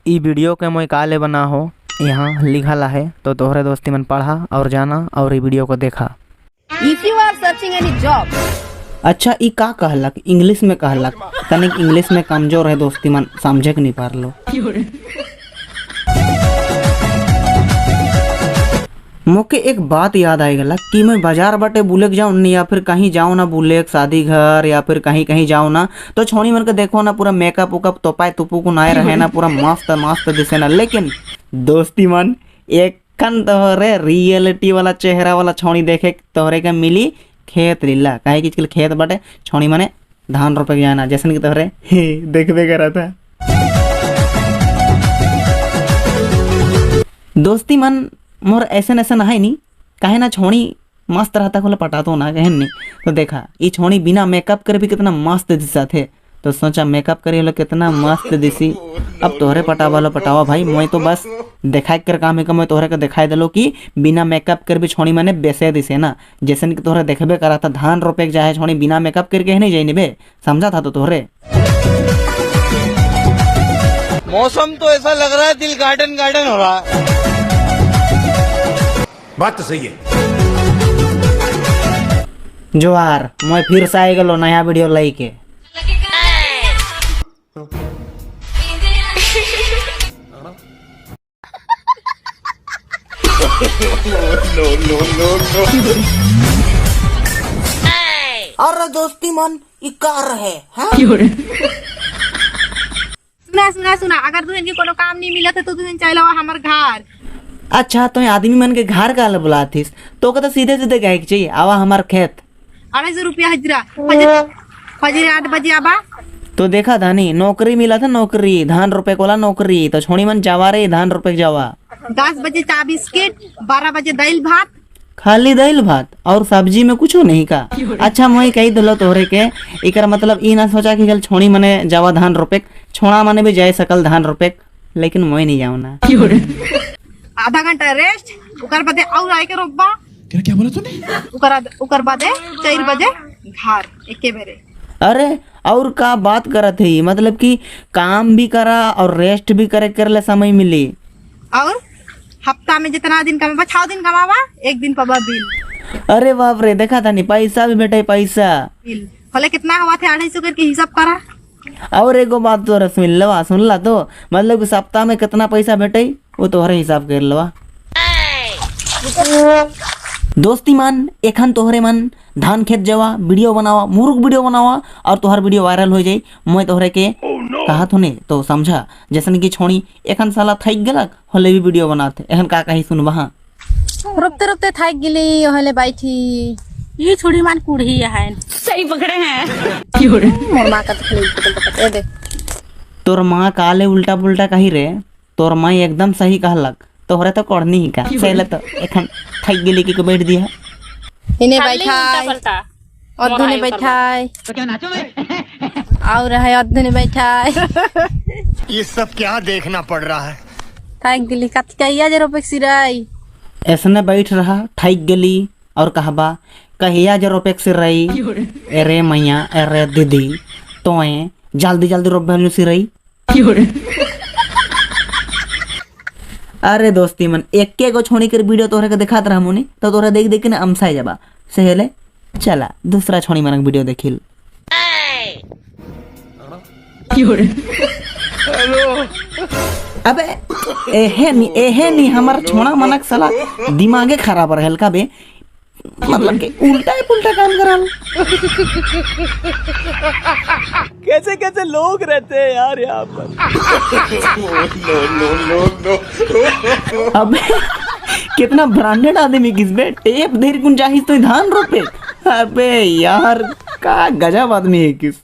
ई video के मैं काले बना हो यहाँ लिखा है तो तोहरे दोस्ती मन पढ़ा और जाना और ई वीडियो को देखा। If you are searching any job, अच्छा ई का कहलक इंग्लिश में कहलक तनिक इंग्लिश में कमजोर है दोस्ती मन समझे के नहीं पार लो। मोके एक बात याद आई गला कि मैं बाजार बाटे बुले के जाऊँ या फिर कहीं जाऊँ ना बुले शादी घर या फिर कहीं कहीं जाऊँ ना तो छोड़ी मन के देखो ना पूरा मेकअप उकअप तोपाए तुपू को नाए रहे ना पूरा मस्त मस्त दिसे ना, लेकिन दोस्ती मन एक कन तोहरे रियलिटी वाला चेहरा वाला छोड़ी देखे तोहरे के मिली खेत लीला काहे कि खेत बाटे छोड़ी मने धान रोपे के जाना जैसे कि तोहरे देखबे करा था। दोस्ती मन मोर ऐसे है नहीं काहे ना छोड़ी मस्त रहता खोला पटा तो ना कहन नहीं तो देखा ये छोड़ी बिना मेकअप करे भी कितना मस्त दिशा थे तो सोचा मेकअप करे लो कितना मस्त दिसी। अब तोहरे पटावा भाई मैं तो बस दिखाई कर काम है मैं तोहरे को दिखाई दिलो कि बिना मेकअप कर भी छोड़ी मैंने बेसे दिसे ना जैसे कि तोहरे देखबे करा था धान रोपे के जाए छोड़ी बिना मेकअप करके नहीं जाई बे समझा था तो तोहरे। मौसम तो ऐसा लग रहा है दिल गार्डन गार्डन हो रहा है। बात तो सही है। जोहार मैं फिर से आई गलो नया वीडियो लाई के। अरे दोस्ती मन इकार है सुना अगर तुझे की कोनो काम नहीं मिला तो तुझे चलो हमार घर। अच्छा तो आदमी मन के घर का बुलातीस तो कहता सीधे सीधे गए चाहिए आवा हमार खेत 250 रुपया हजरा फजर 8 बजे आबा। तो देखा धानी नौकरी मिला था नौकरी धान रुपए कोला नौकरी तो छोड़ी मन जावा रे धान रुपए जावा 10 बजे चा बिस्किट 12 बजे दाल भात खाली दाल भात और सब्जी में कुछ नहीं का। अच्छा मैं कही दिलो तोहरे के इकर मतलब ई ना सोचा कि चल छोड़ी मने जावा धान रुपए छोड़ा मने भी जाए सकल धान रुपए लेकिन मैं नहीं जाऊँ ना। आधा घंटा रेस्ट उकर बादे और आए के रोबा क्या बोला तूने? उकर बादे 4 बजे घर एके बेरे। अरे और का बात करत है मतलब कि काम भी करा और रेस्ट भी करे कर ले समय मिली और हफ्ता में जितना दिन कमावा 6 दिन कमावा 1 दिन पावा बिल। अरे बाप रे देखा था नहीं पैसा भी बेटे पैसा बिल भले कितना हुआ थे 250 करके हिसाब करा। और एगो बात तो सुन ला तो मतलब कि सप्ताह में कितना पैसा बेटे वो तोहरे हिसाब कर लवा। दोस्ती मन एखन तोहरे मन धान खेत जावा वीडियो बनावा मुर्ग वीडियो बनावा और तोहर वीडियो वायरल हो जाई मैं तोहरे के कहा तो नहीं तो समझा जैसे कि छोड़ी एखन साला थक गलक होले भी वीडियो बनाते एखन का कही सुन वहां रोपते रोपते थक गेली होले बैठी ये छोड़ी मान कुड़ी है सही पकड़े हैं मोर मां का तो दे तोर मां काले उल्टा पुल्टा कही रे तोर मां एकदम सही कहलक तोहरे तो करनी ही का पहले तो एखन थक गेली की को बैठ दिया इने बैठा अधने बैठा तो क्या नाचो और है अधने बैठा ये सब क्या देखना पड़ रहा है। थक गेली कत कहिया जे रोपे सिराई ऐसने बैठ रहा थक गेली और कहबा कहिया जे रोपे सिराई अरे मैया अरे दीदी तोए जल्दी जल्दी रोपे सिराई। अरे दोस्ती मन एक गो छोड़ी कर वीडियो तोहरे के दिखात रहा मुनी तो तोहरा देख देख के ना अमसाई जाबा सहेले चला दूसरा छोड़ी मनक वीडियो देखिल। अबे एहे नी हमार छोड़ा मनक साला दिमागे खराब रहल का बे मतलब के उल्टा ही पुल्टा काम करल। कैसे कैसे लोग रहते हैं यार यहाँ पर। अबे कितना ब्रांडेड आदमी किस बे टेप देर कुन चाहिए तो धान रोपे अबे यार का गजब आदमी है किस।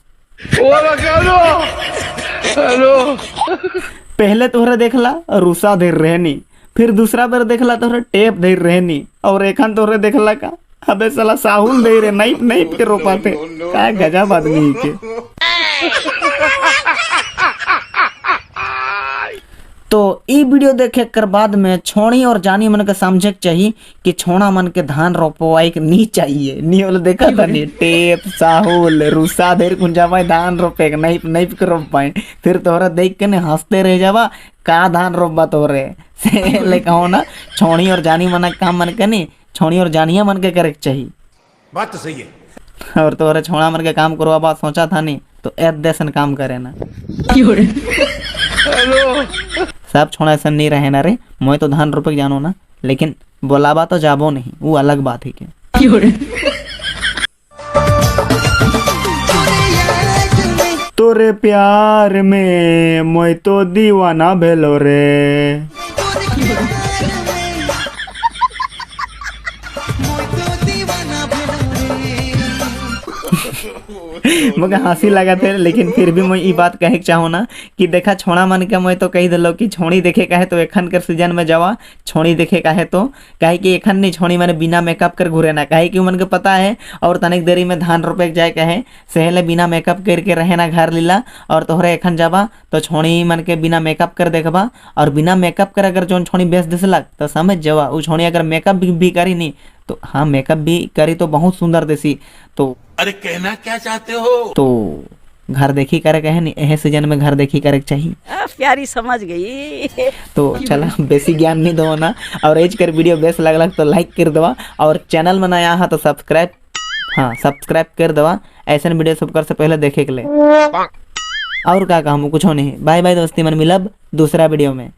पहले तोहरा देखला रूसा देर रहनी फिर दूसरा बार देखला तोहरा टेप देर रहनी और एखन तोहरा देखला का अबे साला साहुल दे रे नाइप नाइप के रोपाते का गजब आदमी है के। तो ई वीडियो देखे कर बाद में छोड़ी और जानी मन के समझे के चाहिए कि छोड़ा मन के धान रोपवाई के नहीं चाहिए। नहीं बोले देखा था नहीं टेप साहुल रूसा देर कुंजा भाई धान रोपे नहीं नहीं के रोप पाए, फिर तोहरा देख के ने हंसते रह जावा का धान रोपबा तोरे से ले कहो ना छोड़ी और जानी मन के काम मन के नहीं, छोड़ी और जानिया मन के करे के चाहिए। बात तो सही है। और तोहरे छोड़ा मन के काम करवा बात सोचा था नहीं तो ऐसा काम करे ना। सब छोड़ा ऐसा नहीं रहे ना रे, मैं तो धान रोपे जानो ना, लेकिन बोलाबा तो जाबो नहीं, वो अलग बात है के। तोरे प्यार में मैं तो दीवाना भेलो रे। मुझे हंसी लगा थे, लेकिन फिर भी मैं ये बात कहे के चाहूँ ना कि देखा छोड़ा मन के मैं तो कही दिलो कि छोड़ी देखे का है तो एखन कर सीजन में जावा, छोड़ी देखे का है तो कहे कि एखन नहीं छोड़ी मैंने बिना मेकअप कर घूरे ना, कहे कि मन के पता है और तनिक देरी में धान रोपे जाए कहे सहेले बिना मेकअप करके रहे ना घर लीला, और तोहरे एखन जावा तो छोड़ी मन के बिना मेकअप कर देखबा, और बिना मेकअप कर अगर जो छोड़ी बेच दिसलक तो समझ जावा वो छोड़ी अगर मेकअप भी करी नहीं तो हाँ मेकअप भी करी तो बहुत सुंदर देसी। तो अरे कहना क्या चाहते हो? तो घर देखी करे कहे नहीं, यह सीजन में घर देखी करे चाहिए। प्यारी समझ गई। तो चला बेसी ज्ञान नहीं दो ना, और एज कर वीडियो बेस लगलक तो लाइक कर दवा, और चैनल में नया है तो सब्सक्राइब कर दवा, ऐसा वीडियो सब कर से पहले देखे के लिए। और क्या कहूँ कुछ नहीं, बाय बाय दोस्ती मन मिलब दूसरा वीडियो में।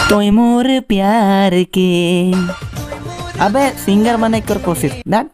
तो मोर प्यार के अबे सिंगर बने कर कोशिश दैट